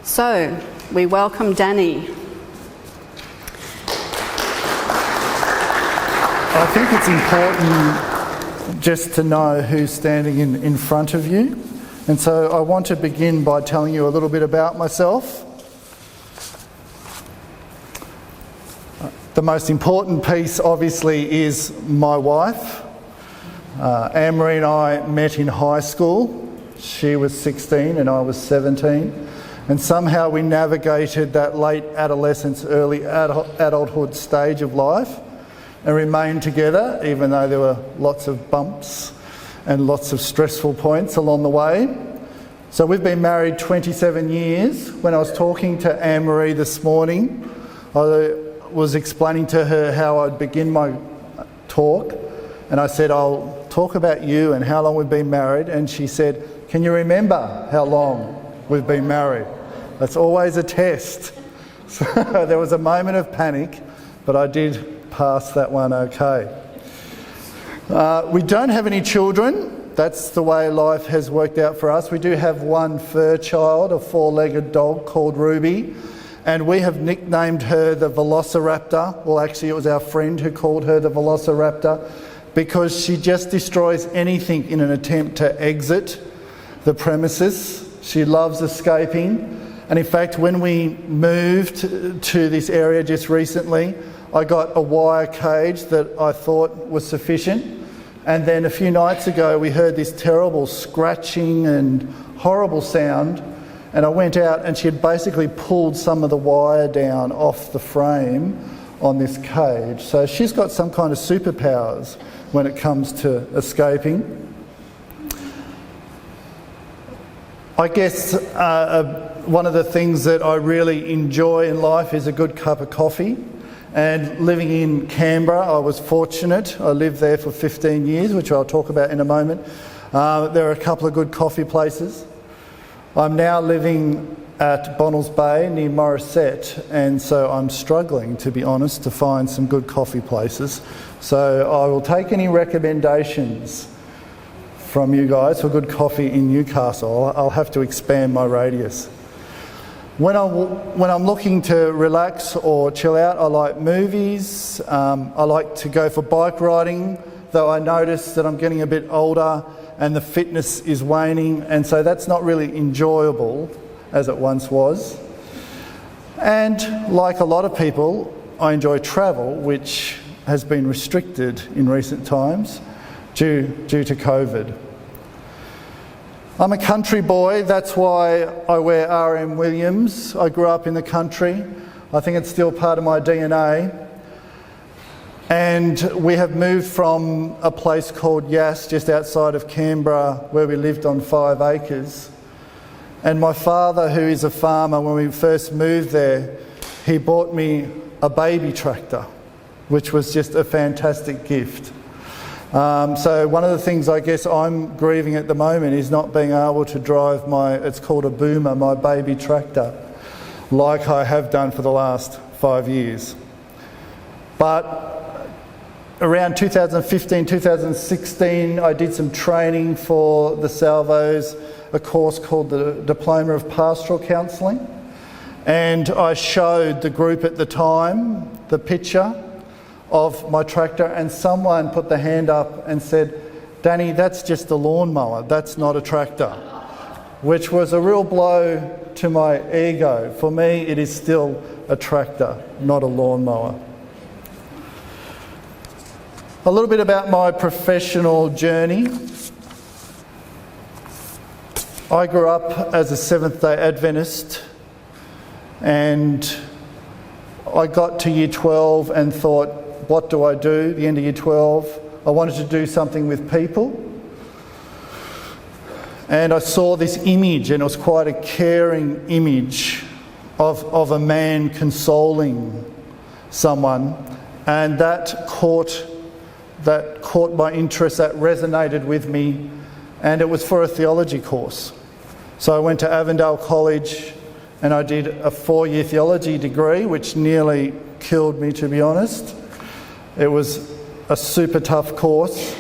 So, we welcome Danny. I think it's important just to know who's standing in front of you. And so I want to begin by telling you a little bit about myself. The most important piece, obviously, is my wife. Anne-Marie and I met in high school. She was 16 and I was 17. And somehow we navigated that late adolescence, early adulthood stage of life and remained together, even though there were lots of bumps and lots of stressful points along the way. So we've been married 27 years. When I was talking to Anne-Marie this morning, I was explaining to her how I'd begin my talk, and I said, I'll talk about you and how long we've been married, and she said, can you remember how long we've been married? That's always a test. So there was a moment of panic, but I did pass that one okay. We don't have any children. That's the way life has worked out for us. We do have one fur child, a four-legged dog called Ruby, and we have nicknamed her the Velociraptor. Well, actually, it was our friend who called her the Velociraptor because she just destroys anything in an attempt to exit the premises. She loves escaping. And in fact, when we moved to this area just recently, I got a wire cage that I thought was sufficient. And then a few nights ago, we heard this terrible scratching and horrible sound. And I went out and she had basically pulled some of the wire down off the frame on this cage. So she's got some kind of superpowers when it comes to escaping. I guess one of the things that I really enjoy in life is a good cup of coffee. And living in Canberra, I was fortunate. I lived there for 15 years, which I'll talk about in a moment. There are a couple of good coffee places. I'm now living at Bonnells Bay near Morisset, and so I'm struggling, to be honest, to find some good coffee places. So I will take any recommendations from you guys for good coffee in Newcastle. I'll have to expand my radius. When I'm looking to relax or chill out, I like movies. I like to go for bike riding, though I notice that I'm getting a bit older and the fitness is waning, and so that's not really enjoyable as it once was. And like a lot of people, I enjoy travel, which has been restricted in recent times due to COVID. I'm a country boy, that's why I wear RM Williams. I grew up in the country. I think it's still part of my DNA. And we have moved from a place called Yass, just outside of Canberra, where we lived on 5 acres. And my father, who is a farmer, when we first moved there, he bought me a baby tractor, which was just a fantastic gift. So one of the things I guess I'm grieving at the moment is not being able to drive it's called a boomer, my baby tractor, like I have done for the last 5 years. But around 2015, 2016, I did some training for the Salvos, a course called the Diploma of Pastoral Counselling. And I showed the group at the time the picture of my tractor, and someone put the hand up and said, Danny, that's just a lawnmower, that's not a tractor, which was a real blow to my ego. For me, it is still a tractor, not a lawnmower. A little bit about my professional journey. I grew up as a Seventh-day Adventist, and I got to year 12 and thought, what do I do? The end of year 12, I wanted to do something with people. And I saw this image, and it was quite a caring image of a man consoling someone, and that caught my interest, that resonated with me, and it was for a theology course. So I went to Avondale College and I did a 4-year theology degree, which nearly killed me, to be honest. It was a super tough course.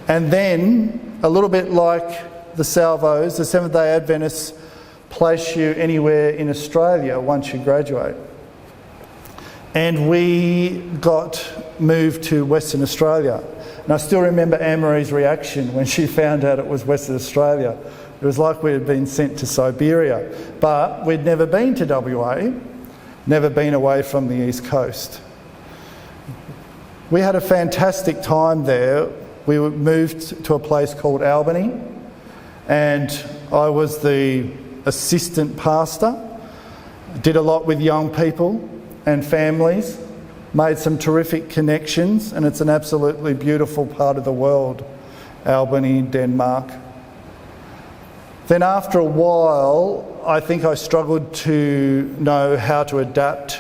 And then, a little bit like the Salvos, the Seventh-day Adventists place you anywhere in Australia once you graduate. And we got moved to Western Australia. And I still remember Anne-Marie's reaction when she found out it was Western Australia. It was like we had been sent to Siberia. But we'd never been to WA, never been away from the East Coast. We had a fantastic time there. We moved to a place called Albany, and I was the assistant pastor. Did a lot with young people and families, made some terrific connections, and it's an absolutely beautiful part of the world, Albany, Denmark. Then after a while, I think I struggled to know how to adapt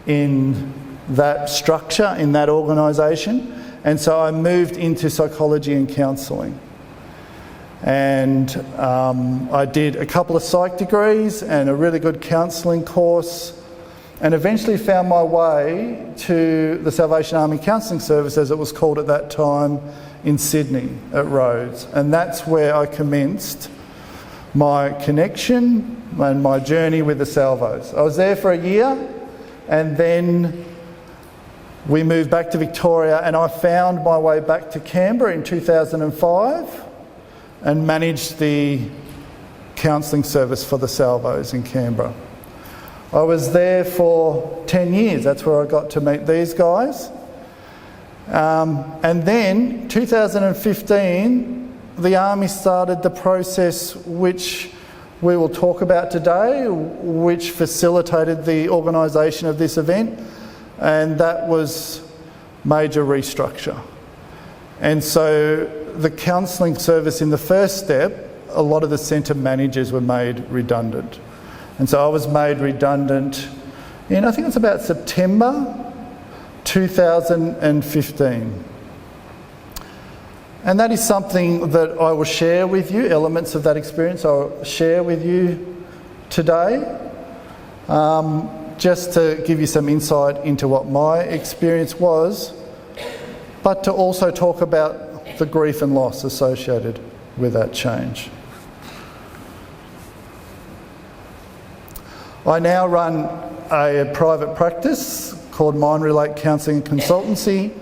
in that structure, in that organisation, and so I moved into psychology and counselling. And I did a couple of psych degrees and a really good counselling course, and eventually found my way to the Salvation Army Counselling Service, as it was called at that time, in Sydney at Rhodes. And that's where I commenced my connection and my journey with the Salvos. I was there for a year, and then we moved back to Victoria, and I found my way back to Canberra in 2005 and managed the counselling service for the Salvos in Canberra. I was there for 10 years. That's where I got to meet these guys. And then 2015, the Army started the process which we will talk about today, which facilitated the organisation of this event, and that was major restructure. And so the counselling service, in the first step, a lot of the centre managers were made redundant. And so I was made redundant in, I think it's about September 2015. And that is something that I will share with you, elements of that experience I'll share with you today, just to give you some insight into what my experience was, but to also talk about the grief and loss associated with that change. I now run a private practice called Mind Relate Counselling and Consultancy,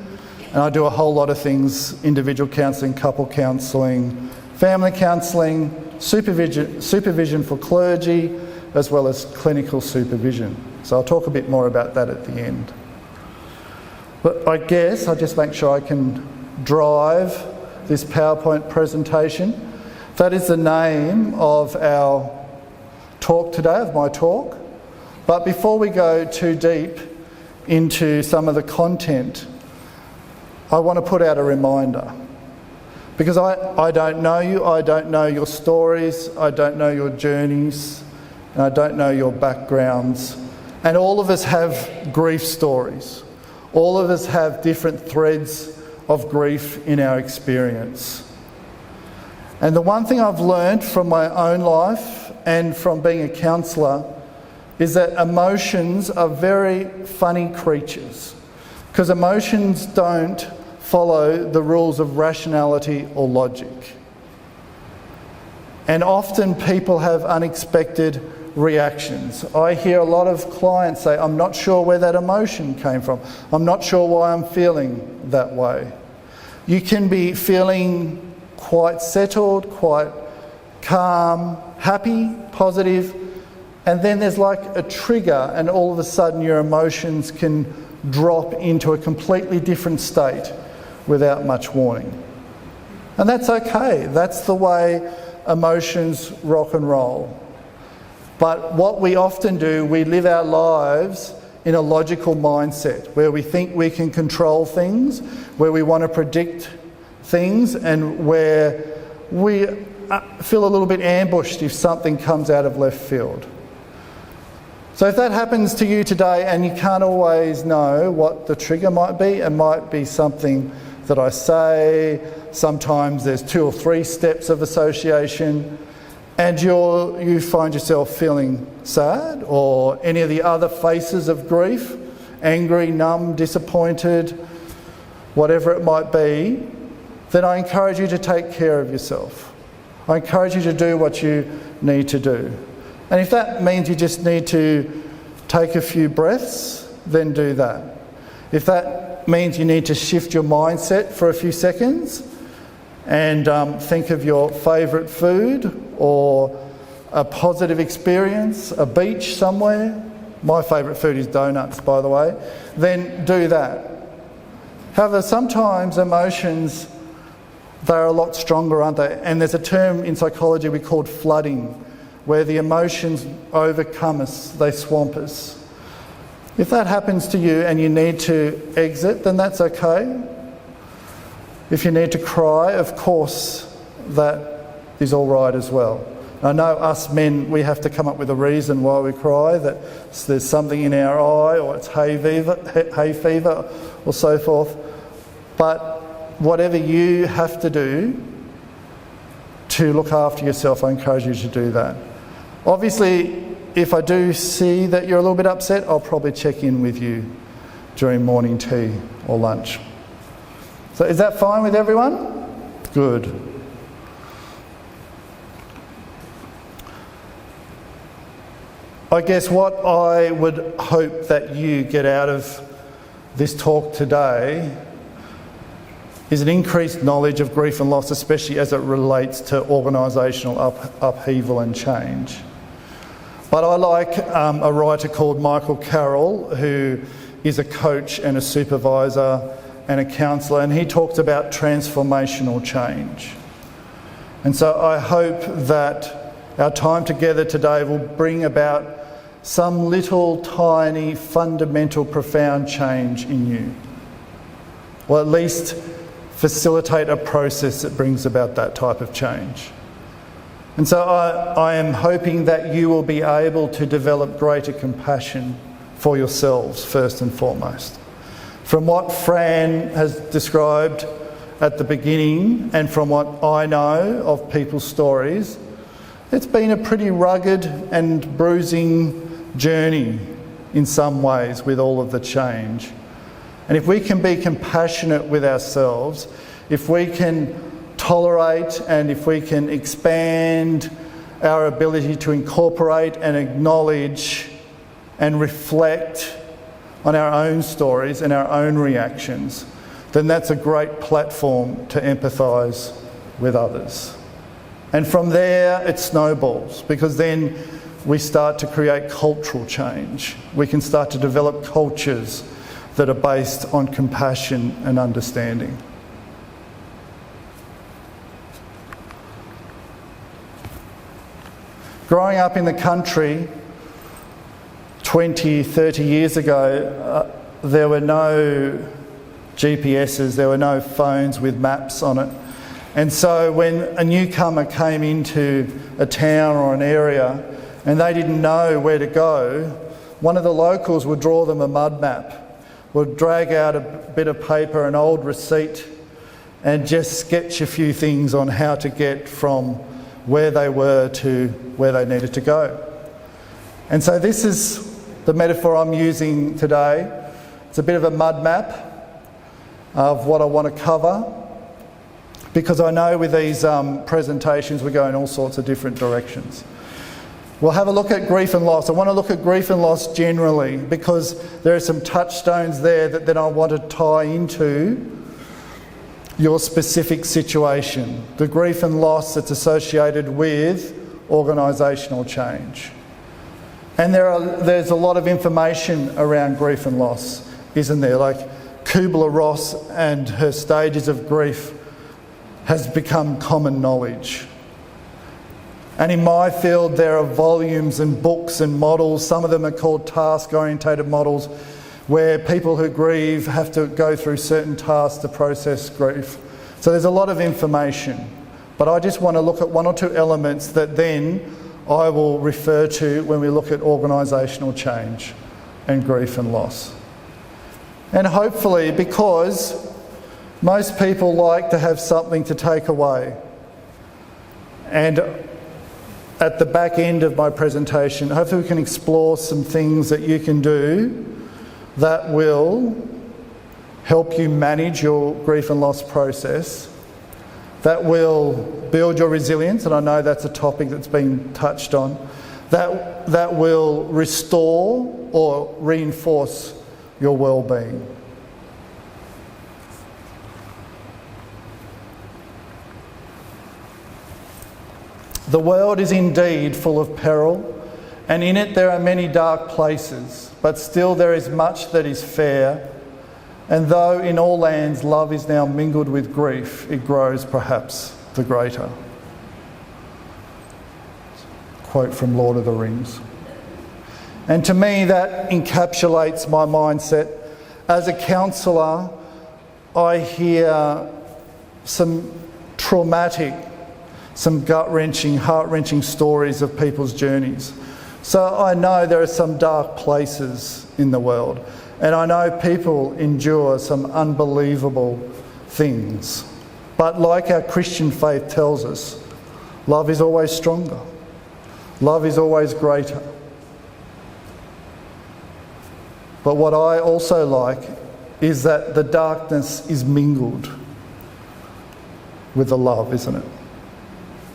and I do a whole lot of things: individual counselling, couple counselling, family counselling, supervision for clergy, as well as clinical supervision. So I'll talk a bit more about that at the end. But I guess I'll just make sure I can drive this PowerPoint presentation. That is the name of our talk today, of my talk. But before we go too deep into some of the content, I want to put out a reminder. Because I don't know you, I don't know your stories, I don't know your journeys, and I don't know your backgrounds. And all of us have grief stories. All of us have different threads of grief in our experience. And the one thing I've learned from my own life and from being a counsellor is that emotions are very funny creatures, because emotions don't follow the rules of rationality or logic. And often people have unexpected reactions. I hear a lot of clients say, I'm not sure where that emotion came from. I'm not sure why I'm feeling that way. You can be feeling quite settled, quite calm, happy, positive, and then there's like a trigger, and all of a sudden your emotions can drop into a completely different state without much warning. And that's okay. That's the way emotions rock and roll. But what we often do, we live our lives in a logical mindset where we think we can control things, where we want to predict things, and where we feel a little bit ambushed if something comes out of left field. So if that happens to you today and you can't always know what the trigger might be, it might be something that I say, sometimes there's 2 or 3 steps of association, and you find yourself feeling sad, or any of the other faces of grief, angry, numb, disappointed, whatever it might be, then I encourage you to take care of yourself. I encourage you to do what you need to do. And if that means you just need to take a few breaths, then do that. If that means you need to shift your mindset for a few seconds and think of your favourite food or a positive experience, a beach somewhere. My favourite food is donuts, by the way. Then do that. However, sometimes emotions, they're a lot stronger, aren't they? And there's a term in psychology we call flooding, where the emotions overcome us, they swamp us. If that happens to you and you need to exit, then that's okay. If you need to cry, of course, that is all right as well. I know us men, we have to come up with a reason why we cry, that there's something in our eye or it's hay fever or so forth. But whatever you have to do to look after yourself, I encourage you to do that. Obviously, if I do see that you're a little bit upset, I'll probably check in with you during morning tea or lunch. So is that fine with everyone? Good. I guess what I would hope that you get out of this talk today is an increased knowledge of grief and loss, especially as it relates to organisational upheaval and change. But I like a writer called Michael Carroll, who is a coach and a supervisor and a counsellor, and he talks about transformational change. And so I hope that our time together today will bring about some little tiny, fundamental, profound change in you. Or at least facilitate a process that brings about that type of change. And so I am hoping that you will be able to develop greater compassion for yourselves, first and foremost. From what Fran has described at the beginning, and from what I know of people's stories, it's been a pretty rugged and bruising journey in some ways with all of the change. And if we can be compassionate with ourselves, if we can tolerate and if we can expand our ability to incorporate and acknowledge and reflect on our own stories and our own reactions, then that's a great platform to empathise with others. And from there it snowballs, because then we start to create cultural change. We can start to develop cultures that are based on compassion and understanding. Growing up in the country 20, 30 years ago, there were no GPSs, there were no phones with maps on it. And so when a newcomer came into a town or an area and they didn't know where to go, one of the locals would draw them a mud map, would drag out a bit of paper, an old receipt, and just sketch a few things on how to get from where they were to where they needed to go. And so this is the metaphor I'm using today. It's a bit of a mud map of what I want to cover, because I know with these presentations we go in all sorts of different directions. We'll have a look at grief and loss. I want to look at grief and loss generally, because there are some touchstones there that then I want to tie into your specific situation, the grief and loss that's associated with organisational change. And there's a lot of information around grief and loss, isn't there? Like Kubler-Ross and her stages of grief has become common knowledge. And in my field there are volumes and books and models. Some of them are called task-orientated models, where people who grieve have to go through certain tasks to process grief. So there's a lot of information. But I just want to look at one or two elements that then I will refer to when we look at organisational change and grief and loss. And hopefully, because most people like to have something to take away, and at the back end of my presentation, hopefully we can explore some things that you can do that will help you manage your grief and loss process, that will build your resilience, and I know that's a topic that's been touched on, that will restore or reinforce your well-being. The world is indeed full of peril, and in it there are many dark places, but still there is much that is fair, and though in all lands love is now mingled with grief, it grows perhaps the greater. Quote from Lord of the Rings. And to me that encapsulates my mindset. As a counsellor, I hear some traumatic, some gut-wrenching, heart-wrenching stories of people's journeys. So I know there are some dark places in the world, and I know people endure some unbelievable things. But like our Christian faith tells us, love is always stronger. Love is always greater. But what I also like is that the darkness is mingled with the love, isn't it?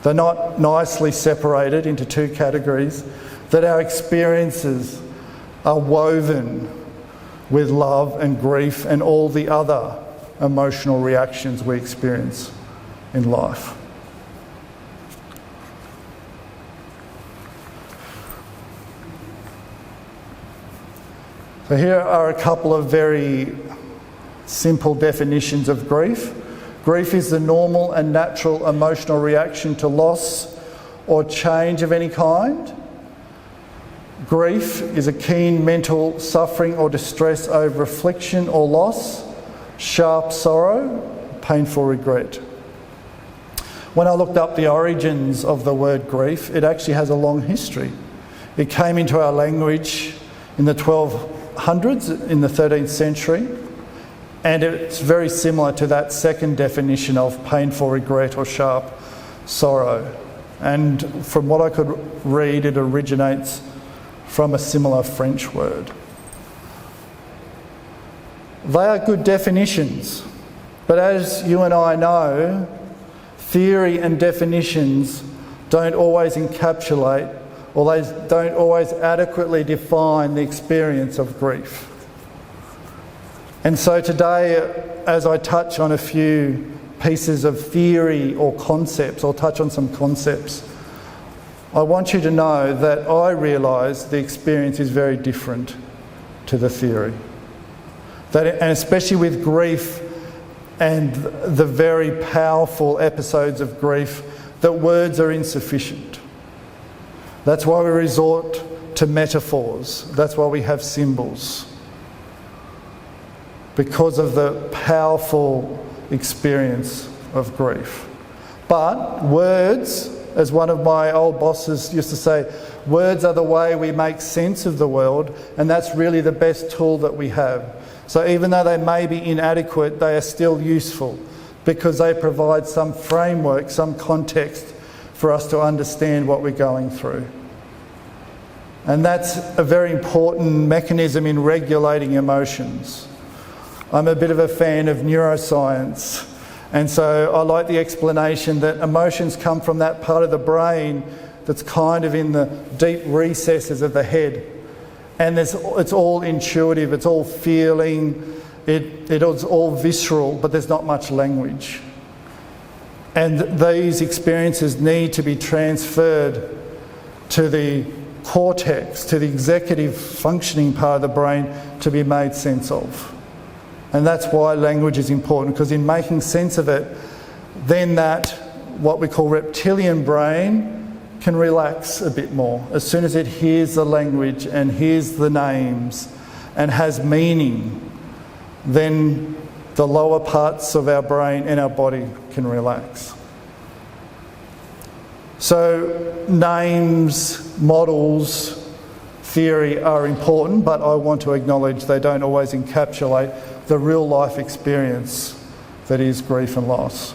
They're not nicely separated into two categories, that our experiences are woven with love and grief and all the other emotional reactions we experience in life. So here are a couple of very simple definitions of grief. Grief is the normal and natural emotional reaction to loss or change of any kind. Grief is a keen mental suffering or distress over affliction or loss, sharp sorrow, painful regret. When I looked up the origins of the word grief, it actually has a long history. It came into our language in the 1200s, in the 13th century, and it's very similar to that second definition of painful regret or sharp sorrow. And from what I could read, it originates from a similar French word. They are good definitions, but as you and I know, theory and definitions don't always encapsulate, or they don't always adequately define the experience of grief. And so today, as I touch on a few pieces of theory or concepts, I'll touch on some concepts, I want you to know that I realise the experience is very different to the theory. And especially with grief and the very powerful episodes of grief, that words are insufficient. That's why we resort to metaphors. That's why we have symbols. Because of the powerful experience of grief. But words, as one of my old bosses used to say, words are the way we make sense of the world, and that's really the best tool that we have. So even though they may be inadequate, they are still useful because they provide some framework, some context for us to understand what we're going through. And that's a very important mechanism in regulating emotions. I'm a bit of a fan of neuroscience, and so I like the explanation that emotions come from that part of the brain that's kind of in the deep recesses of the head. And it's all intuitive, it's all feeling, it's all visceral, but there's not much language. And these experiences need to be transferred to the cortex, to the executive functioning part of the brain to be made sense of. And that's why language is important, because in making sense of it, then that, what we call reptilian brain, can relax a bit more. As soon as it hears the language and hears the names and has meaning, then the lower parts of our brain and our body can relax. So names, models, theory are important, but I want to acknowledge they don't always encapsulate the real life experience that is grief and loss.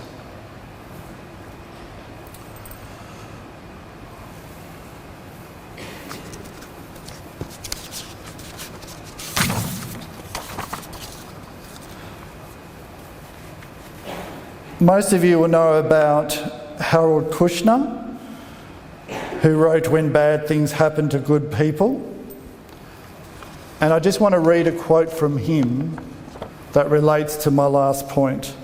Most of you will know about Harold Kushner, who wrote When Bad Things Happen to Good People. And I just want to read a quote from him that relates to my last point.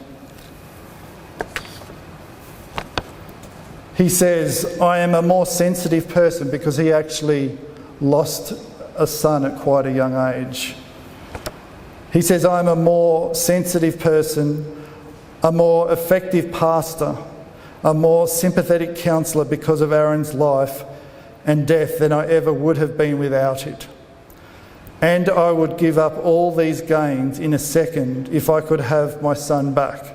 He says, I am a more sensitive person, because he actually lost a son at quite a young age. He says, I am a more sensitive person, a more effective pastor, a more sympathetic counsellor because of Aaron's life and death than I ever would have been without it. And I would give up all these gains in a second if I could have my son back.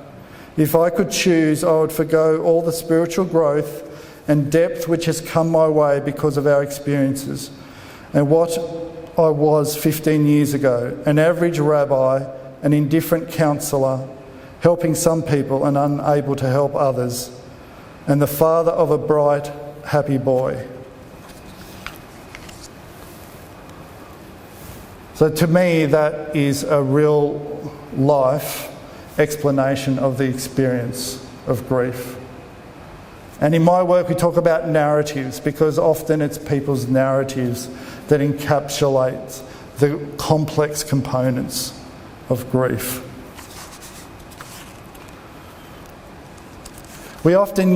If I could choose, I would forgo all the spiritual growth and depth which has come my way because of our experiences, and what I was 15 years ago, an average rabbi, an indifferent counsellor, helping some people and unable to help others, and the father of a bright, happy boy. So to me, that is a real life explanation of the experience of grief. And in my work we talk about narratives, because often it's people's narratives that encapsulate the complex components of grief. We often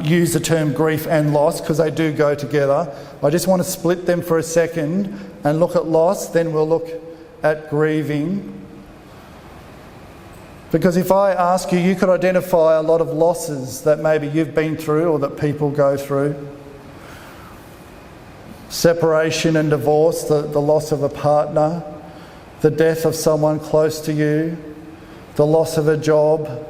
use the term grief and loss because they do go together. I just want to split them for a second and look at loss, then we'll look at grieving. Because if I ask you, you could identify a lot of losses that maybe you've been through or that people go through. Separation and divorce, the loss of a partner, the death of someone close to you, the loss of a job,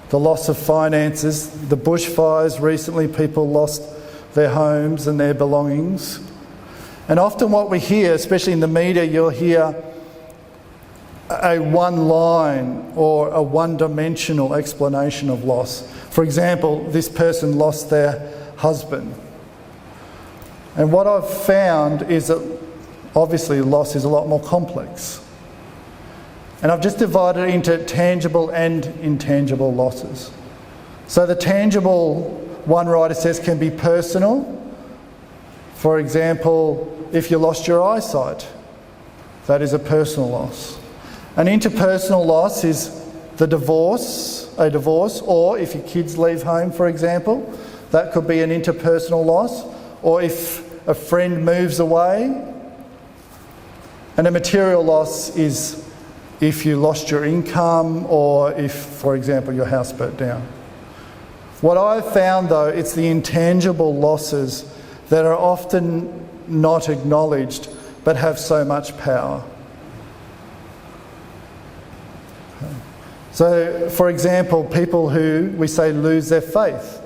the loss of finances, the bushfires recently, people lost their homes and their belongings. And often what we hear, especially in the media, you'll hear a one-line or a one-dimensional explanation of loss. For example, this person lost their husband. And what I've found is that obviously loss is a lot more complex. And I've just divided it into tangible and intangible losses. So the tangible, one writer says, can be personal. For example, if you lost your eyesight, that is a personal loss. An interpersonal loss is a divorce, or if your kids leave home, for example, that could be an interpersonal loss, or if a friend moves away. And a material loss is if you lost your income, or if, for example, your house burnt down. What I've found, though, it's the intangible losses that are often not acknowledged but have so much power. So, for example, people who we say lose their faith.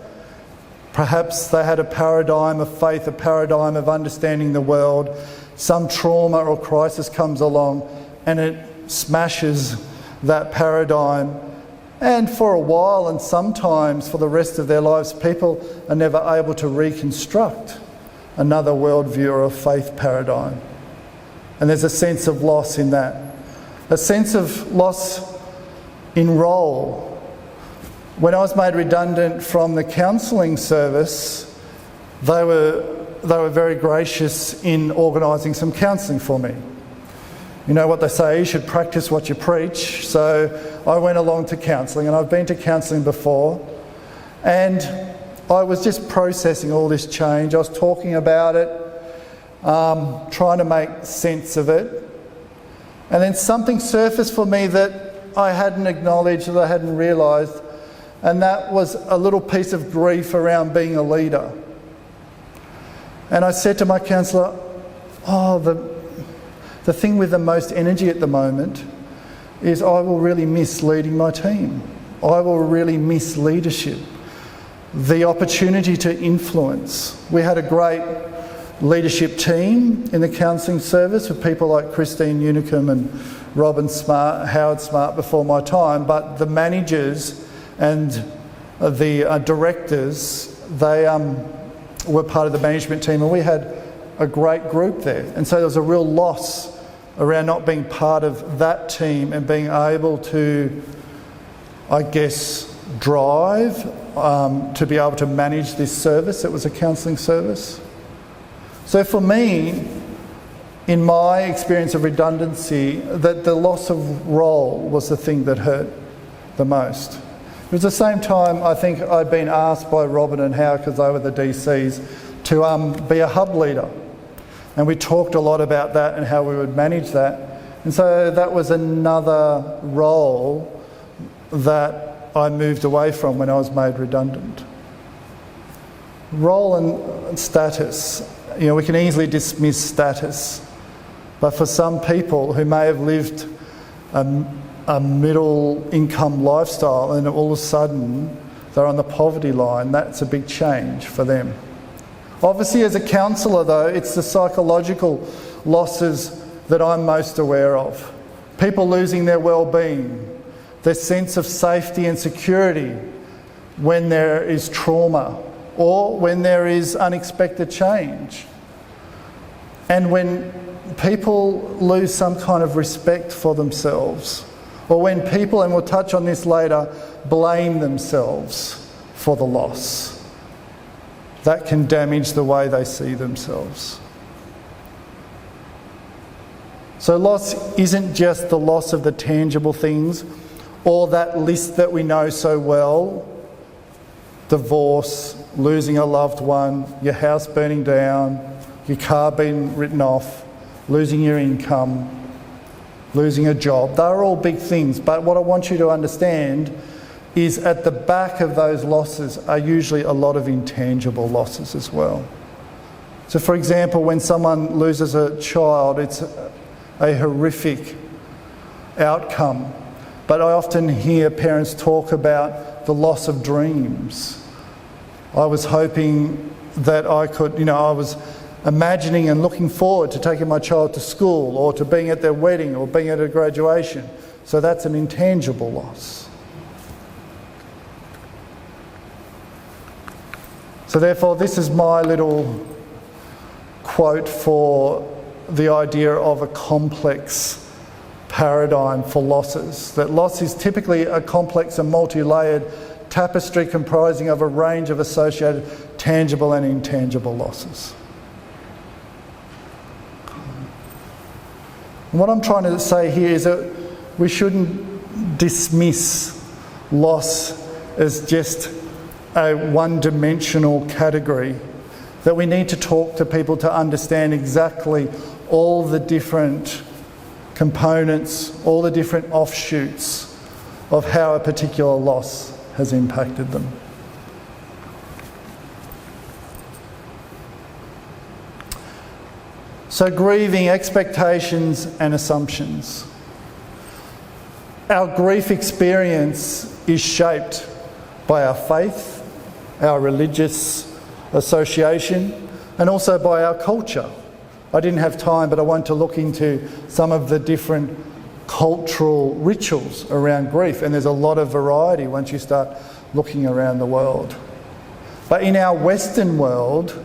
Perhaps they had a paradigm of faith, a paradigm of understanding the world. Some trauma or crisis comes along and it smashes that paradigm. And for a while, and sometimes for the rest of their lives, people are never able to reconstruct another worldview or a faith paradigm. And there's a sense of loss in that. A sense of loss in role. When I was made redundant from the counselling service, they were very gracious in organising some counselling for me. You know what they say, you should practice what you preach. So I went along to counselling, and I've been to counselling before, and I was just processing all this change. I was talking about it, trying to make sense of it, and then something surfaced for me that I hadn't acknowledged, that I hadn't realised, and that was a little piece of grief around being a leader. And I said to my counsellor, the thing with the most energy at the moment is I will really miss leading my team. I will really miss leadership. The opportunity to influence. We had a great leadership team in the counselling service with people like Christine Unicum and Robin Smart, Howard Smart before my time, but the managers and the directors, they were part of the management team, and we had a great group there. And so there was a real loss around not being part of that team and being able to, I guess, drive to be able to manage this service. It was a counselling service. So for me, in my experience of redundancy, that the loss of role was the thing that hurt the most. It was the same time I think I'd been asked by Robin and Howard, because they were the DCs, to be a hub leader. And we talked a lot about that and how we would manage that. And so that was another role that I moved away from when I was made redundant. Role and status. You know, we can easily dismiss status. But for some people who may have lived a middle income lifestyle and all of a sudden they're on the poverty line, that's a big change for them. Obviously, as a counsellor though, it's the psychological losses that I'm most aware of. People losing their well-being, their sense of safety and security when there is trauma or when there is unexpected change. And when people lose some kind of respect for themselves, or when people, and we'll touch on this later, blame themselves for the loss. That can damage the way they see themselves. So loss isn't just the loss of the tangible things or that list that we know so well: divorce, losing a loved one, your house burning down, your car being written off, losing your income, losing a job. They're all big things, but what I want you to understand is at the back of those losses are usually a lot of intangible losses as well. So for example, when someone loses a child, it's a horrific outcome. But I often hear parents talk about the loss of dreams. I was hoping that I could, I was imagining and looking forward to taking my child to school or to being at their wedding or being at a graduation. So that's an intangible loss. So therefore, this is my little quote for the idea of a complex paradigm for losses. That loss is typically a complex and multi-layered tapestry comprising of a range of associated tangible and intangible losses. And what I'm trying to say here is that we shouldn't dismiss loss as just a one-dimensional category, that we need to talk to people to understand exactly all the different components, all the different offshoots of how a particular loss has impacted them. So grieving, expectations and assumptions. Our grief experience is shaped by our faith, our religious association, and also by our culture. I didn't have time, but I want to look into some of the different cultural rituals around grief, and there's a lot of variety once you start looking around the world. But in our Western world,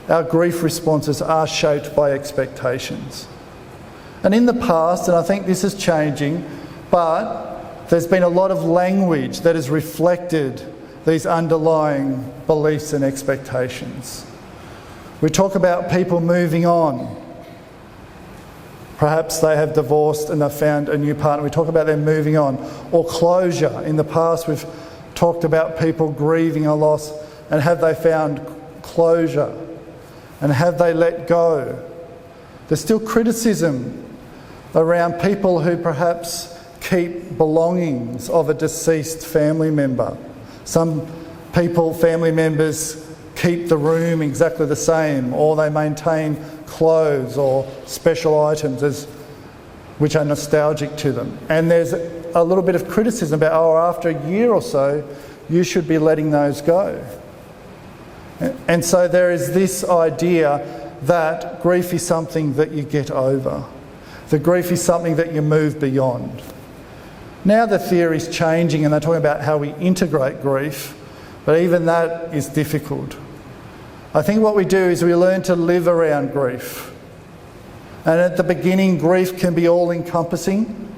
our grief responses are shaped by expectations. And in the past, and I think this is changing, but there's been a lot of language that has reflected these underlying beliefs and expectations. We talk about people moving on. Perhaps they have divorced and they've found a new partner. We talk about them moving on. Or closure. In the past we've talked about people grieving a loss, and have they found closure? And have they let go? There's still criticism around people who perhaps keep belongings of a deceased family member. Some people, family members, keep the room exactly the same, or they maintain clothes or special items which are nostalgic to them. And there's a little bit of criticism about, after a year or so, you should be letting those go. And so there is this idea that grief is something that you get over. The grief is something that you move beyond. Now the theory's changing and they're talking about how we integrate grief, but even that is difficult. I think what we do is we learn to live around grief. And at the beginning, grief can be all-encompassing.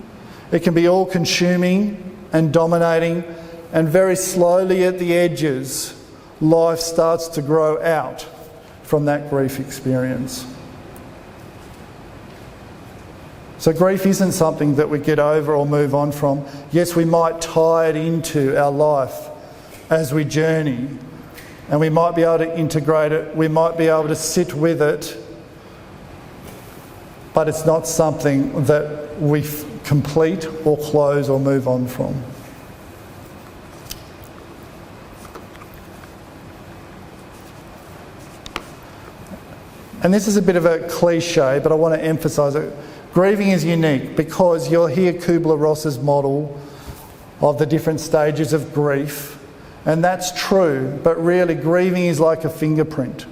It can be all-consuming and dominating, and very slowly at the edges, life starts to grow out from that grief experience. So grief isn't something that we get over or move on from. Yes, we might tie it into our life as we journey, and we might be able to integrate it, we might be able to sit with it, but it's not something that we complete or close or move on from. And this is a bit of a cliche, but I want to emphasise it. Grieving is unique because you'll hear Kubler-Ross's model of the different stages of grief, and that's true, but really grieving is like a fingerprint.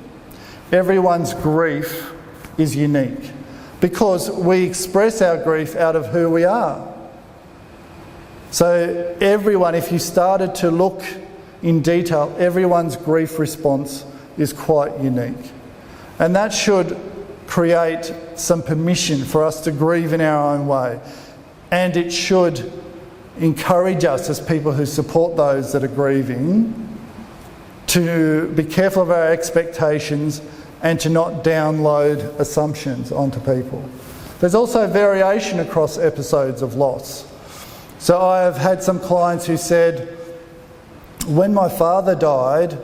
Everyone's grief is unique because we express our grief out of who we are. So everyone, if you started to look in detail, everyone's grief response is quite unique. And that should create some permission for us to grieve in our own way. And it should encourage us as people who support those that are grieving to be careful of our expectations and to not download assumptions onto people. There's also variation across episodes of loss. So I have had some clients who said, when my father died,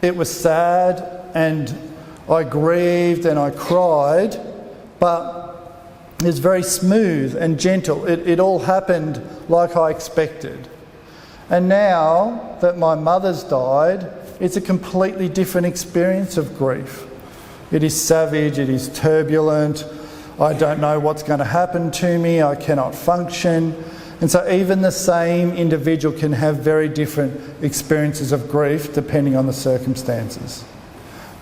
it was sad and I grieved and I cried, but it was very smooth and gentle. It all happened like I expected. And now that my mother's died, it's a completely different experience of grief. It is savage, it is turbulent, I don't know what's going to happen to me, I cannot function. And so even the same individual can have very different experiences of grief depending on the circumstances.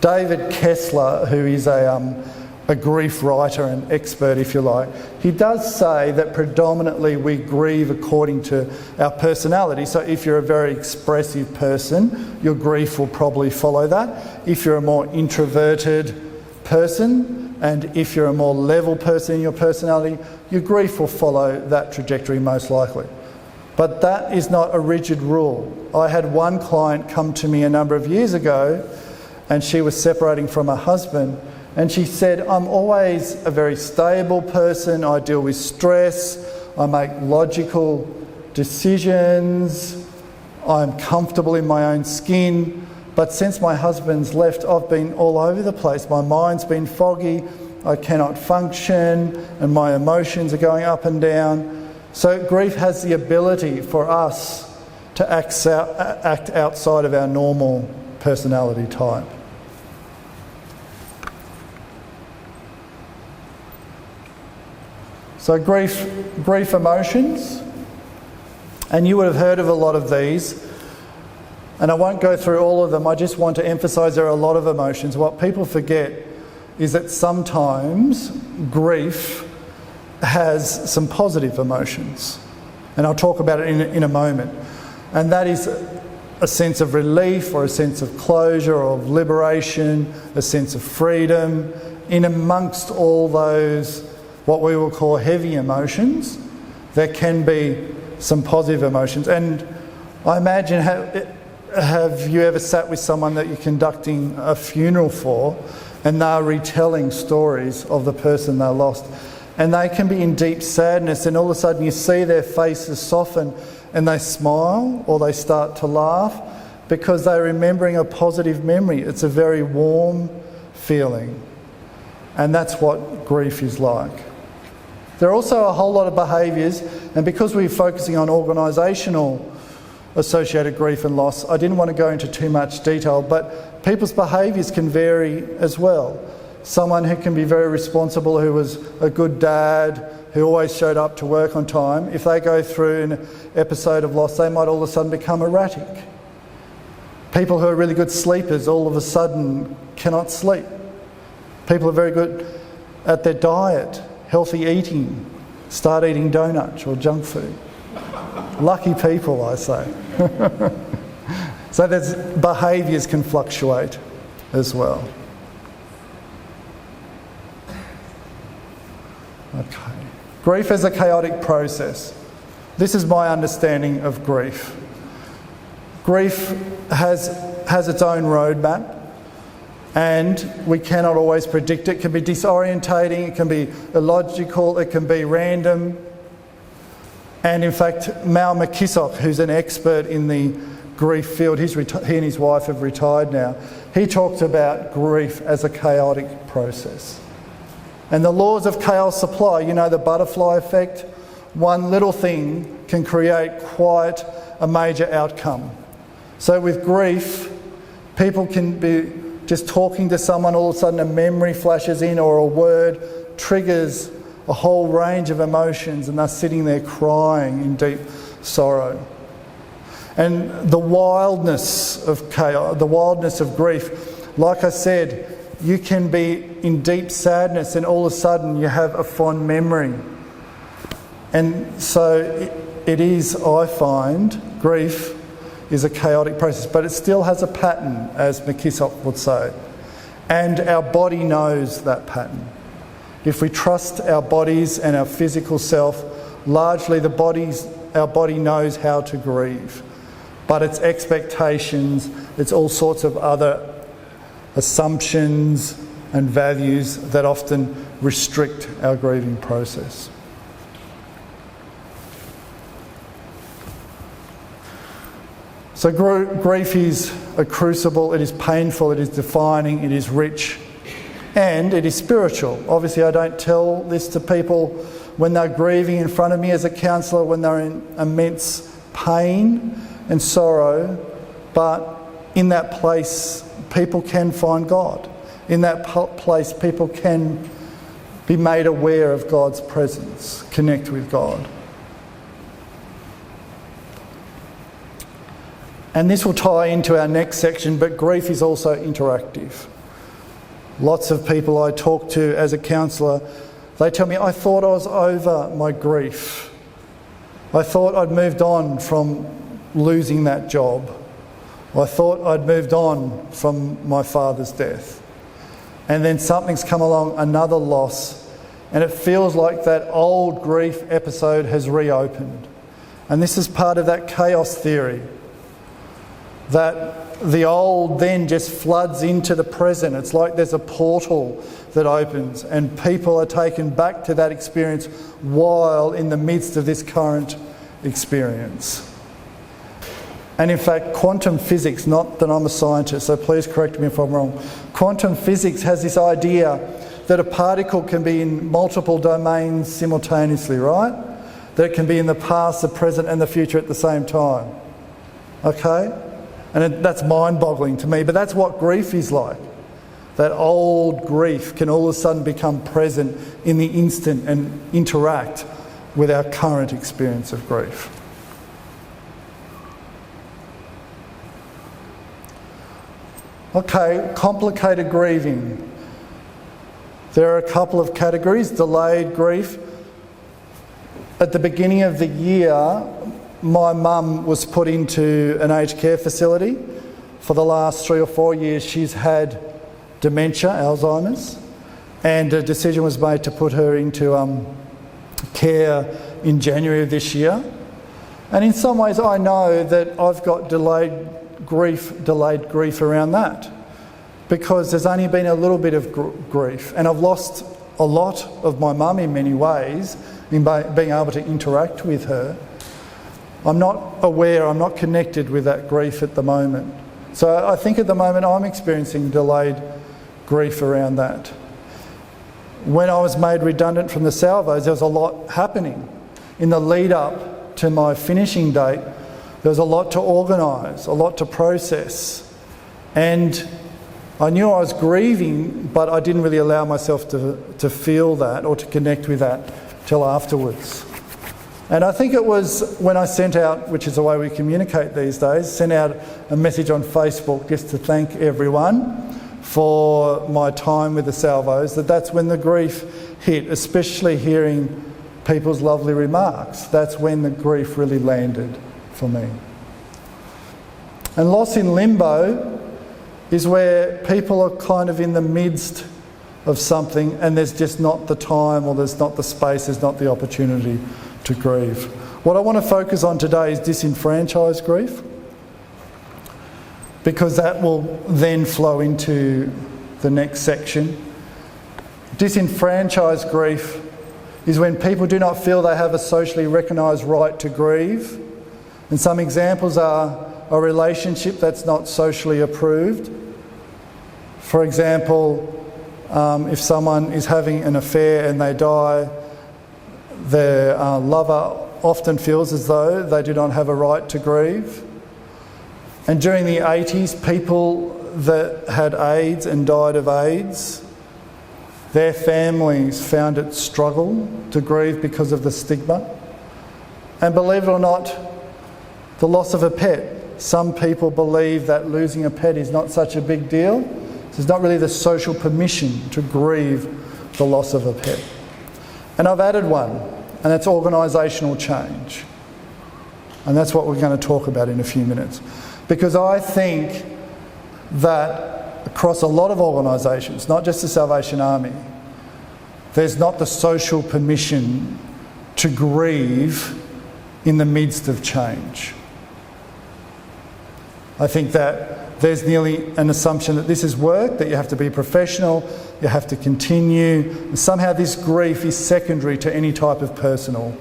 David Kessler, who is a grief writer and expert, if you like, he does say that predominantly we grieve according to our personality. So if you're a very expressive person, your grief will probably follow that. If you're a more introverted person, and if you're a more level person in your personality, your grief will follow that trajectory most likely. But that is not a rigid rule. I had one client come to me a number of years ago, and she was separating from her husband, and she said, I'm always a very stable person, I deal with stress, I make logical decisions, I'm comfortable in my own skin, but since my husband's left, I've been all over the place. My mind's been foggy, I cannot function, and my emotions are going up and down. So grief has the ability for us to act outside of our normal personality type. So grief emotions, and you would have heard of a lot of these, and I won't go through all of them, I just want to emphasise there are a lot of emotions. What people forget is that sometimes grief has some positive emotions, and I'll talk about it in a moment, and that is a sense of relief or a sense of closure or of liberation, a sense of freedom. In amongst all those what we will call heavy emotions, there can be some positive emotions. And I imagine, have you ever sat with someone that you're conducting a funeral for and they're retelling stories of the person they lost, and they can be in deep sadness, and all of a sudden you see their faces soften and they smile or they start to laugh because they're remembering a positive memory. It's a very warm feeling, and that's what grief is like. There are also a whole lot of behaviours, and because we're focusing on organisational associated grief and loss, I didn't want to go into too much detail, but people's behaviours can vary as well. Someone who can be very responsible, who was a good dad, who always showed up to work on time, if they go through an episode of loss, they might all of a sudden become erratic. People who are really good sleepers all of a sudden cannot sleep. People who are very good at their diet, healthy eating, start eating donuts or junk food. Lucky people, I say. So there's behaviours can fluctuate as well. Okay. Grief is a chaotic process. This is my understanding of grief. Grief has its own roadmap, and we cannot always predict it. It can be disorientating, it can be illogical, it can be random. And in fact, Mal McKissock, who's an expert in the grief field, he and his wife have retired now, he talks about grief as a chaotic process. And the laws of chaos apply. You know, the butterfly effect? One little thing can create quite a major outcome. So with grief, people can be just talking to someone, all of a sudden a memory flashes in, or a word triggers a whole range of emotions, and they're sitting there crying in deep sorrow. And the wildness of chaos, the wildness of grief, like I said, you can be in deep sadness and all of a sudden you have a fond memory. And so it is, I find, grief is a chaotic process, but it still has a pattern, as McKissock would say. And our body knows that pattern. If we trust our bodies and our physical self, largely our body knows how to grieve. But it's expectations, it's all sorts of other assumptions and values that often restrict our grieving process. So grief is a crucible, it is painful, it is defining, it is rich, and it is spiritual. Obviously, I don't tell this to people when they're grieving in front of me as a counsellor, when they're in immense pain and sorrow, but in that place, people can find God. In that place, people can be made aware of God's presence, connect with God. And this will tie into our next section, but grief is also interactive. Lots of people I talk to as a counsellor, they tell me, I thought I was over my grief. I thought I'd moved on from losing that job. I thought I'd moved on from my father's death. And then something's come along, another loss, and it feels like that old grief episode has reopened. And this is part of that chaos theory, that the old then just floods into the present. It's like there's a portal that opens and people are taken back to that experience while in the midst of this current experience. And in fact, quantum physics, not that I'm a scientist, so please correct me if I'm wrong, quantum physics has this idea that a particle can be in multiple domains simultaneously, right? That it can be in the past, the present and the future at the same time. Okay? And that's mind-boggling to me, but that's what grief is like. That old grief can all of a sudden become present in the instant and interact with our current experience of grief. Okay, complicated grieving. There are a couple of categories. Delayed grief. At the beginning of the year, my mum was put into an aged care facility. For the last 3 or 4 years, she's had dementia, Alzheimer's, and a decision was made to put her into care in January of this year. And in some ways, I know that I've got delayed grief around that, because there's only been a little bit of grief, and I've lost a lot of my mum in many ways in being able to interact with her. I'm not aware, I'm not connected with that grief at the moment. So I think at the moment I'm experiencing delayed grief around that. When I was made redundant from the Salvos, there was a lot happening. In the lead up to my finishing date, there was a lot to organise, a lot to process. And I knew I was grieving, but I didn't really allow myself to feel that or to connect with that till afterwards. And I think it was when I sent out, which is the way we communicate these days, sent out a message on Facebook just to thank everyone for my time with the Salvos, that's when the grief hit, especially hearing people's lovely remarks. That's when the grief really landed for me. And loss in limbo is where people are kind of in the midst of something and there's just not the time, or there's not the space, there's not the opportunity to grieve. What I want to focus on today is disenfranchised grief. because that will then flow into the next section. Disenfranchised grief is when people do not feel they have a socially recognised right to grieve. And some examples are a relationship that's not socially approved. For example, if someone is having an affair and they die, their lover often feels as though they do not have a right to grieve. And during the 80s, people that had AIDS and died of AIDS, their families found it struggle to grieve because of the stigma. And believe it or not, the loss of a pet. Some people believe that losing a pet is not such a big deal. There's not really the social permission to grieve the loss of a pet. And I've added one, and that's organisational change. And that's what we're going to talk about in a few minutes. Because I think that across a lot of organisations, not just the Salvation Army, there's not the social permission to grieve in the midst of change. I think that there's nearly an assumption that this is work, that you have to be professional, you have to continue. And somehow this grief is secondary to any type of personal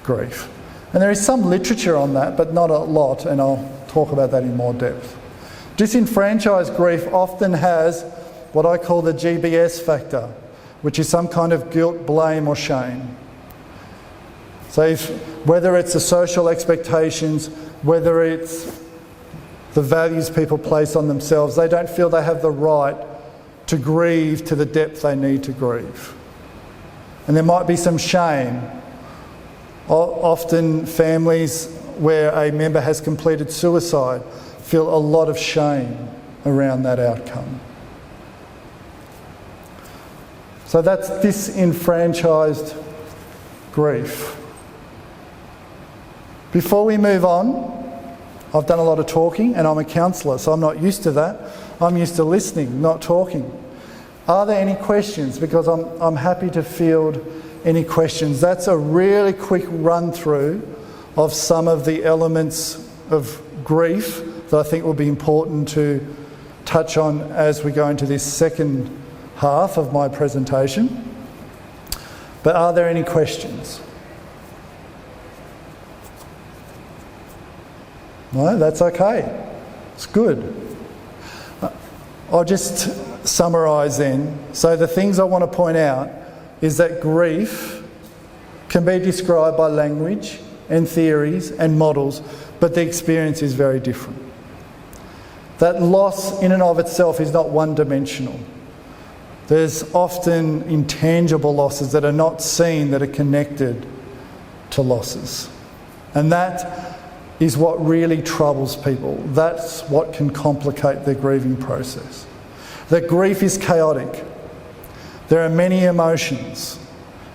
grief. And there is some literature on that, but not a lot, and I'll talk about that in more depth. Disenfranchised grief often has what I call the GBS factor, which is some kind of guilt, blame or shame. So whether it's the social expectations, whether it's the values people place on themselves, they don't feel they have the right to grieve to the depth they need to grieve. And there might be some shame. Often families where a member has completed suicide feel a lot of shame around that outcome. So that's disenfranchised grief. Before we move on, I've done a lot of talking and I'm a counsellor, so I'm not used to that. I'm used to listening, not talking. Are there any questions? Because I'm happy to field any questions. That's a really quick run through of some of the elements of grief that I think will be important to touch on as we go into this second half of my presentation. But are there any questions? No, that's okay. It's good. I'll just summarise then. So the things I want to point out is that grief can be described by language and theories and models, but the experience is very different. That loss in and of itself is not one-dimensional. There's often intangible losses that are not seen that are connected to losses. And that is what really troubles people. That's what can complicate their grieving process. That grief is chaotic. There are many emotions.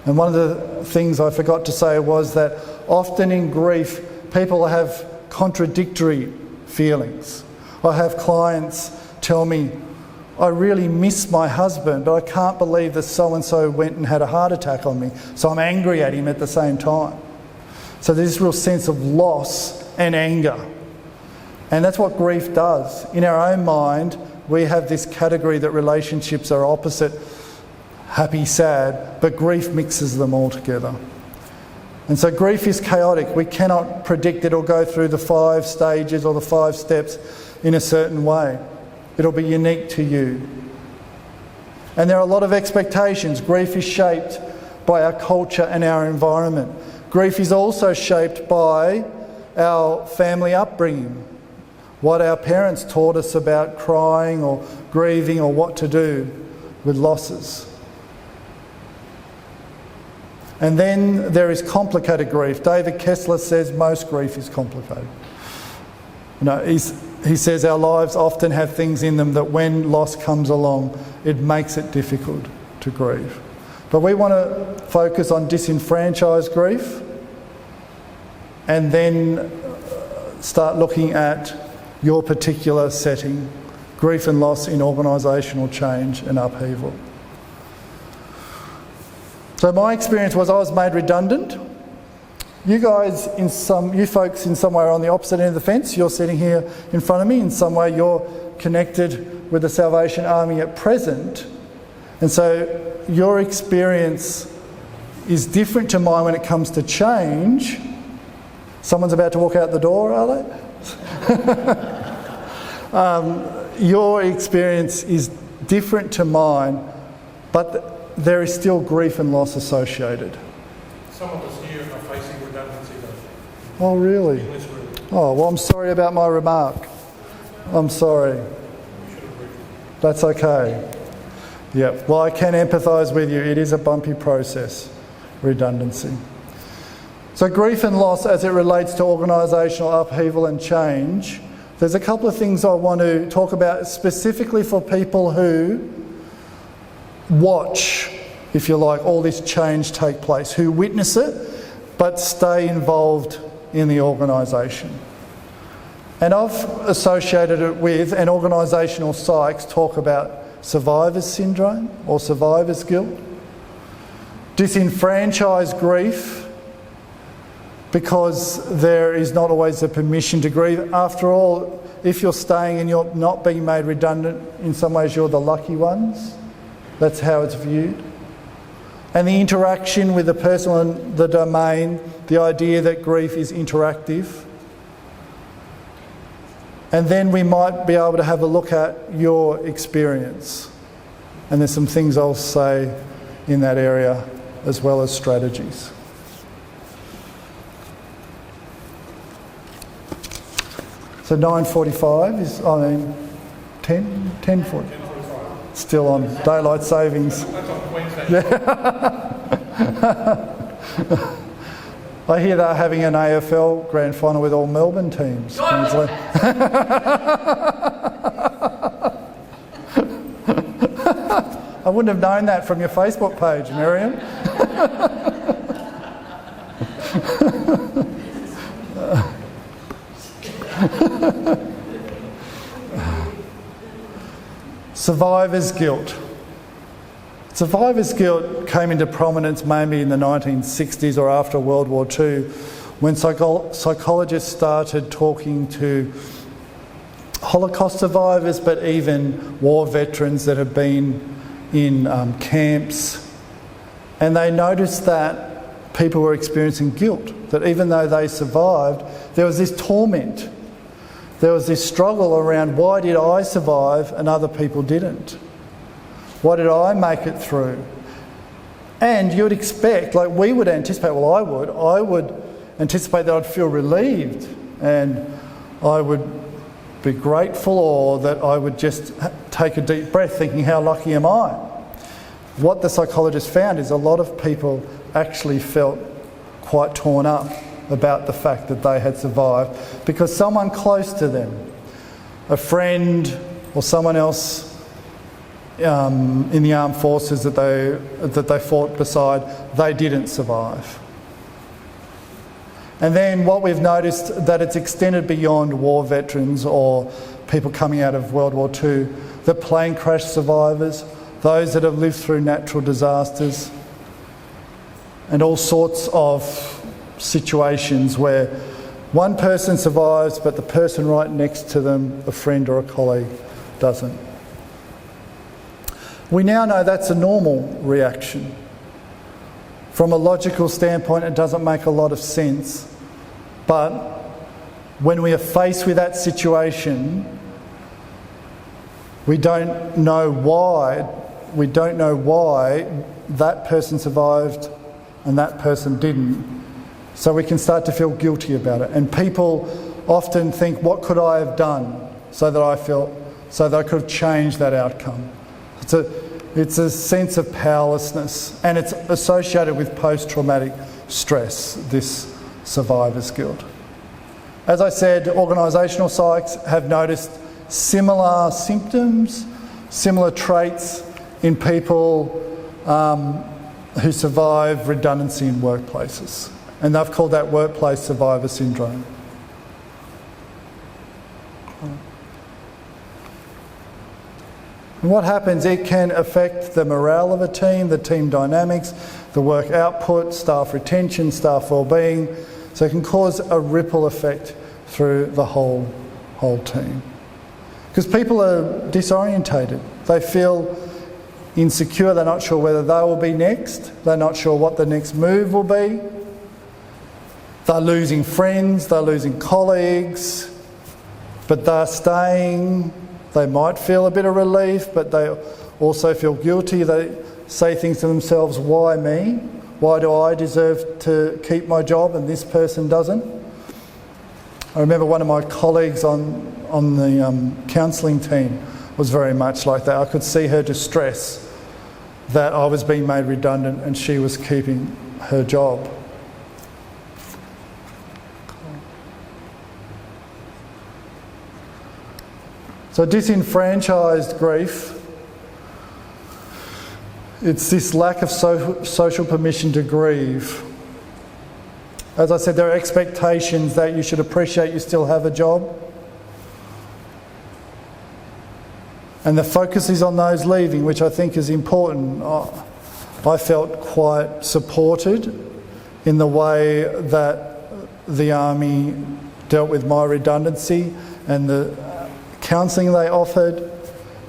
And one of the things I forgot to say was that often in grief, people have contradictory feelings. I have clients tell me, I really miss my husband, but I can't believe that so-and-so went and had a heart attack on me, so I'm angry at him at the same time. So there's this real sense of loss and anger. And that's what grief does. In our own mind, we have this category that relationships are opposite, happy, sad, but grief mixes them all together. And so grief is chaotic. We cannot predict it or go through the 5 stages or the 5 steps in a certain way. It'll be unique to you. And there are a lot of expectations. Grief is shaped by our culture and our environment. Grief is also shaped by our family upbringing, what our parents taught us about crying or grieving or what to do with losses. And then there is complicated grief. David Kessler says most grief is complicated. You know, he says our lives often have things in them that when loss comes along, it makes it difficult to grieve. But we want to focus on disenfranchised grief and then start looking at your particular setting, grief and loss in organisational change and upheaval. So my experience was I was made redundant You folks in some way are on the opposite end of the fence. You're sitting here in front of me. In some way you're connected with the Salvation Army at present. And so your experience is different to mine when it comes to change. Someone's about to walk out the door, are they? Your experience is different to mine, but there is still grief and loss associated. Some of us here are facing redundancy though. Oh, really? In this room. Oh, well, I'm sorry about my remark. I'm sorry. That's okay. Yeah, well, I can empathise with you. It is a bumpy process, redundancy. So grief and loss as it relates to organisational upheaval and change, there's a couple of things I want to talk about specifically for people who watch, if you like, all this change take place, who witness it but stay involved in the organisation. And I've associated it with, and organisational psychs talk about survivor's syndrome or survivor's guilt, disenfranchised grief, because there is not always the permission to grieve. After all, if you're staying and you're not being made redundant, in some ways you're the lucky ones. That's how it's viewed. And the interaction with the person and the domain, the idea that grief is interactive. And then we might be able to have a look at your experience. And there's some things I'll say in that area as well as strategies. So 9:45 is, 10:40. Still on daylight savings. That's on Wednesday. Yeah. I hear they're having an AFL grand final with all Melbourne teams. I wouldn't have known that from your Facebook page, Miriam. Survivor's guilt. Survivor's guilt came into prominence maybe in the 1960s or after World War II, when psychologists started talking to Holocaust survivors, but even war veterans that have been in camps. And they noticed that people were experiencing guilt, that even though they survived, there was this torment. There was this struggle around, why did I survive and other people didn't? Why did I make it through? And you would expect, like we would anticipate, well I would anticipate that I'd feel relieved and I would be grateful, or that I would just take a deep breath thinking, how lucky am I? What the psychologist found is a lot of people actually felt quite torn up about the fact that they had survived because someone close to them, a friend or someone else in the armed forces that they fought beside, they didn't survive. And then what we've noticed, that it's extended beyond war veterans or people coming out of World War II, the plane crash survivors, those that have lived through natural disasters, and all sorts of situations where one person survives but the person right next to them, a friend or a colleague, doesn't. We now know that's a normal reaction. From a logical standpoint, it doesn't make a lot of sense. But when we are faced with that situation, we don't know why that person survived and that person didn't. So we can start to feel guilty about it. And people often think, what could I have done so that I could have changed that outcome? It's a sense of powerlessness, and it's associated with post-traumatic stress, this survivor's guilt. As I said, organisational psychs have noticed similar symptoms, similar traits in people who survive redundancy in workplaces. And they've called that workplace survivor syndrome. And what happens, it can affect the morale of a team, the team dynamics, the work output, staff retention, staff wellbeing, So it can cause a ripple effect through the whole team. Because people are disorientated. They feel insecure, they're not sure whether they will be next, they're not sure what the next move will be. They're losing friends, they're losing colleagues, but they're staying. They might feel a bit of relief, but they also feel guilty. They say things to themselves, why me? Why do I deserve to keep my job and this person doesn't? I remember one of my colleagues on the counselling team was very much like that. I could see her distress that I was being made redundant and she was keeping her job. So disenfranchised grief, it's this lack of social permission to grieve. As I said, there are expectations that you should appreciate you still have a job. And the focus is on those leaving, which I think is important. I felt quite supported in the way that the Army dealt with my redundancy and the counselling they offered.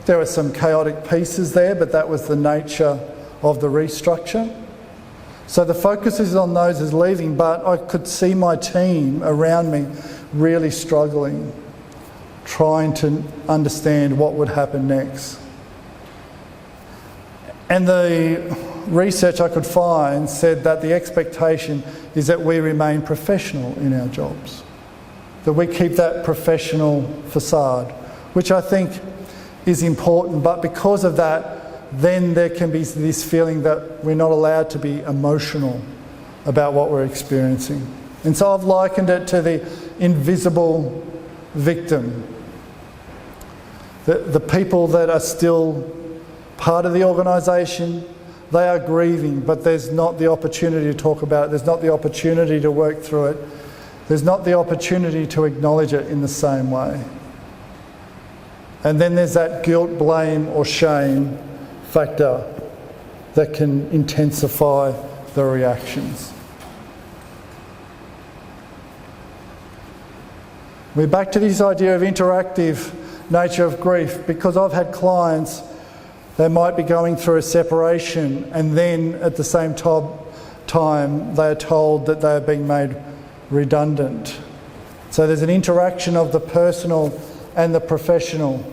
There were some chaotic pieces there, but that was the nature of the restructure. So the focus is on those as leaving, but I could see my team around me really struggling, trying to understand what would happen next. And the research I could find said that the expectation is that we remain professional in our jobs, that we keep that professional facade, which I think is important, but because of that, then there can be this feeling that we're not allowed to be emotional about what we're experiencing. And so I've likened it to the invisible victim. The people that are still part of the organisation, they are grieving, but there's not the opportunity to talk about it, there's not the opportunity to work through it, there's not the opportunity to acknowledge it in the same way. And then there's that guilt, blame or shame factor that can intensify the reactions. We're back to this idea of interactive nature of grief, because I've had clients that might be going through a separation and then at the same time they are told that they are being made redundant. So there's an interaction of the personal and the professional.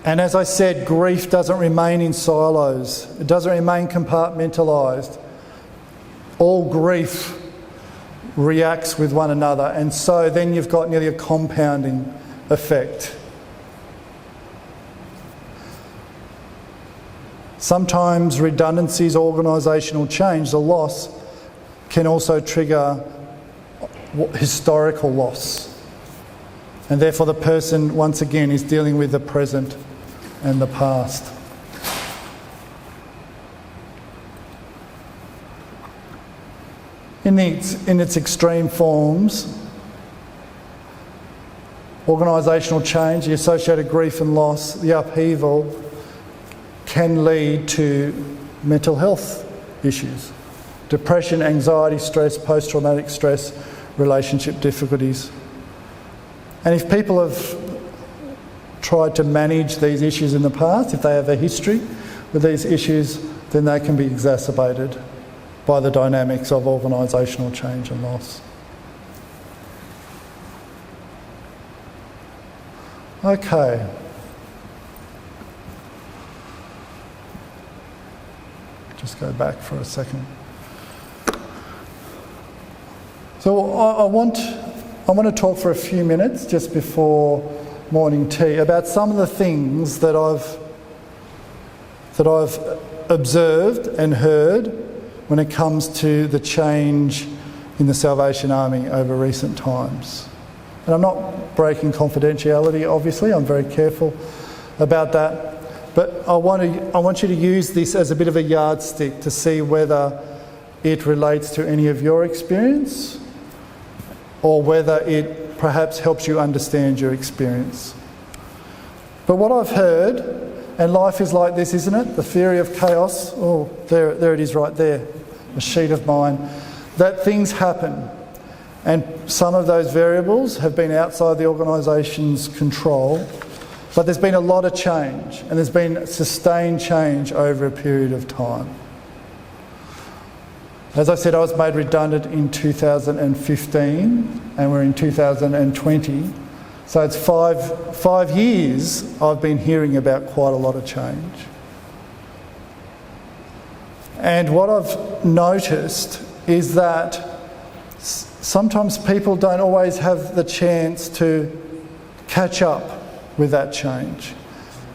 And as I said, grief doesn't remain in silos. It doesn't remain compartmentalised. All grief reacts with one another, and so then you've got nearly a compounding effect. Sometimes redundancies, organisational change, the loss, can also trigger historical loss. And therefore the person, once again, is dealing with the present and the past. In its extreme forms, organisational change, the associated grief and loss, the upheaval, can lead to mental health issues. Depression, anxiety, stress, post-traumatic stress, relationship difficulties. And if people have tried to manage these issues in the past, if they have a history with these issues, then they can be exacerbated by the dynamics of organisational change and loss. Okay. Just go back for a second. So I want to talk for a few minutes just before morning tea about some of the things that I've observed and heard when it comes to the change in the Salvation Army over recent times. And I'm not breaking confidentiality, obviously, I'm very careful about that, but I want you to use this as a bit of a yardstick to see whether it relates to any of your experience or whether it perhaps helps you understand your experience. But what I've heard, and life is like this, isn't it? The theory of chaos, oh, there it is right there. a sheet of mine, that things happen. And some of those variables have been outside the organisation's control, but there's been a lot of change, and there's been sustained change over a period of time. As I said, I was made redundant in 2015, and we're in 2020. So it's five years I've been hearing about quite a lot of change. And what I've noticed is that sometimes people don't always have the chance to catch up with that change.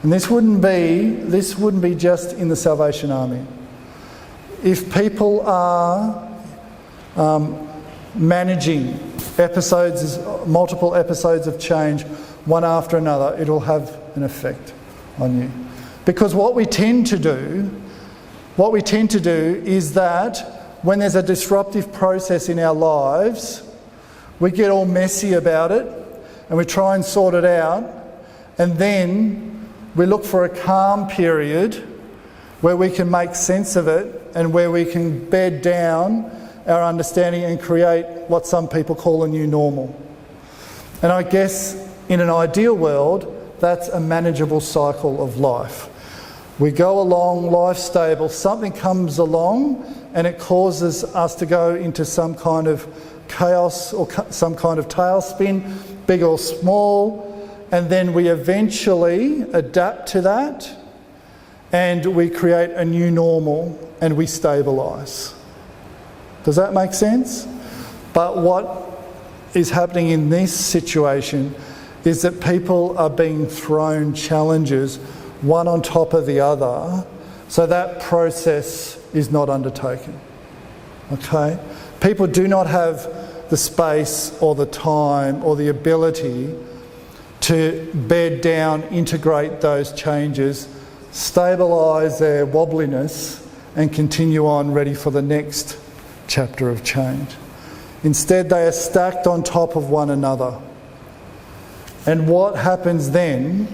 And this wouldn't be just in the Salvation Army. If people are managing multiple episodes of change, one after another, it'll have an effect on you. Because what we tend to do is that when there's a disruptive process in our lives, we get all messy about it and we try and sort it out, and then we look for a calm period where we can make sense of it and where we can bed down our understanding and create what some people call a new normal. And I guess in an ideal world, that's a manageable cycle of life. We go along, life's stable, something comes along and it causes us to go into some kind of chaos or some kind of tailspin, big or small, and then we eventually adapt to that and we create a new normal and we stabilise. Does that make sense? But what is happening in this situation is that people are being thrown challenges, one on top of the other, so that process is not undertaken. Okay? People do not have the space or the time or the ability to bed down, integrate those changes, stabilise their wobbliness and continue on ready for the next chapter of change. Instead, they are stacked on top of one another. And what happens then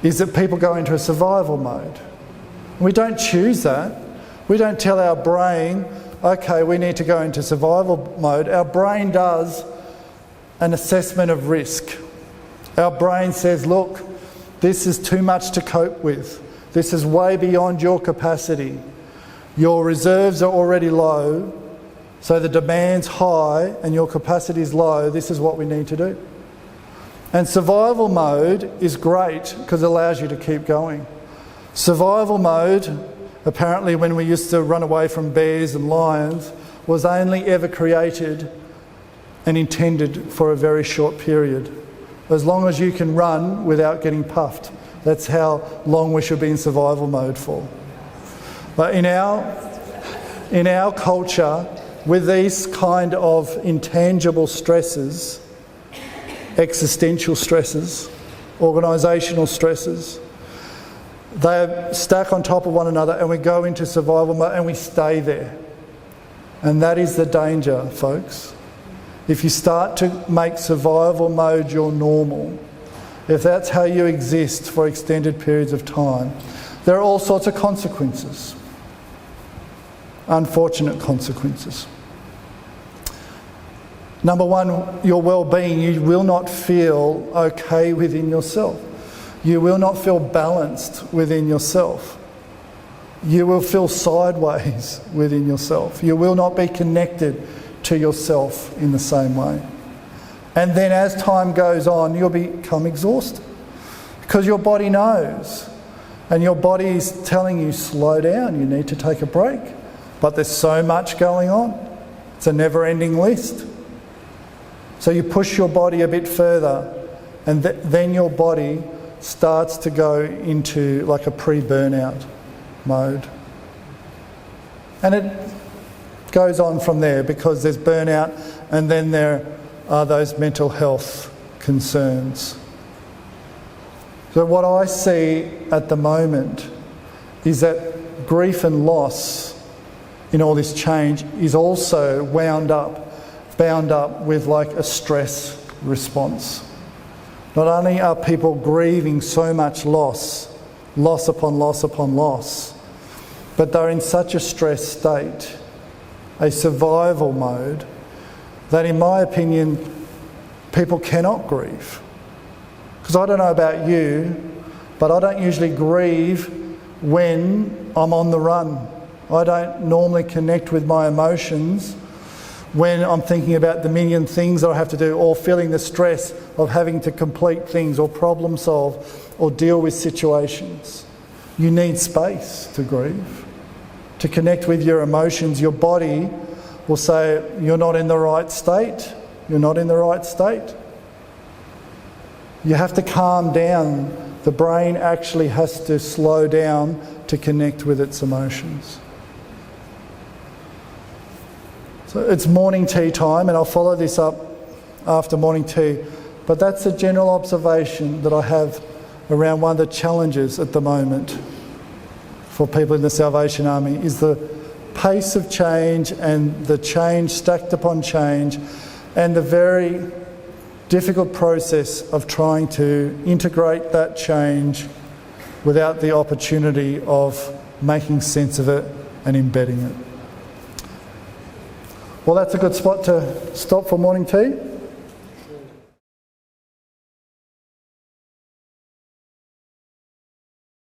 is that people go into a survival mode. We don't choose that. We don't tell our brain, okay, we need to go into survival mode. Our brain does an assessment of risk. Our brain says, look, this is too much to cope with. This is way beyond your capacity. Your reserves are already low, so the demand's high and your capacity is low. This is what we need to do. And survival mode is great because it allows you to keep going. Survival mode, apparently when we used to run away from bears and lions, was only ever created and intended for a very short period. As long as you can run without getting puffed. That's how long we should be in survival mode for. But in our culture, with these kind of intangible stresses, existential stresses, organisational stresses, they stack on top of one another and we go into survival mode and we stay there. And that is the danger, folks. If you start to make survival mode your normal, if that's how you exist for extended periods of time, there are all sorts of consequences. Unfortunate consequences. Number one, your well-being. You will not feel okay within yourself. You will not feel balanced within yourself. You will feel sideways within yourself. You will not be connected to yourself in the same way. And then as time goes on, you'll become exhausted because your body knows. And your body is telling you, slow down, you need to take a break. But there's so much going on. It's a never-ending list. So you push your body a bit further and then your body starts to go into like a pre-burnout mode. And it goes on from there because there's burnout and then there are those mental health concerns. So what I see at the moment is that grief and loss in all this change is also bound up with like a stress response. Not only are people grieving so much loss upon loss upon loss, but they're in such a stress state a survival mode, that in my opinion, people cannot grieve. Because I don't know about you, but I don't usually grieve when I'm on the run. I don't normally connect with my emotions when I'm thinking about the million things that I have to do, or feeling the stress of having to complete things or problem solve or deal with situations. You need space to grieve, to connect with your emotions. Your body will say, you're not in the right state, you're not in the right state. You have to calm down. The brain actually has to slow down to connect with its emotions. So it's morning tea time, and I'll follow this up after morning tea, but that's a general observation that I have around one of the challenges at the moment for people in the Salvation Army is the pace of change and the change stacked upon change, and the very difficult process of trying to integrate that change without the opportunity of making sense of it and embedding it. Well, that's a good spot to stop for morning tea.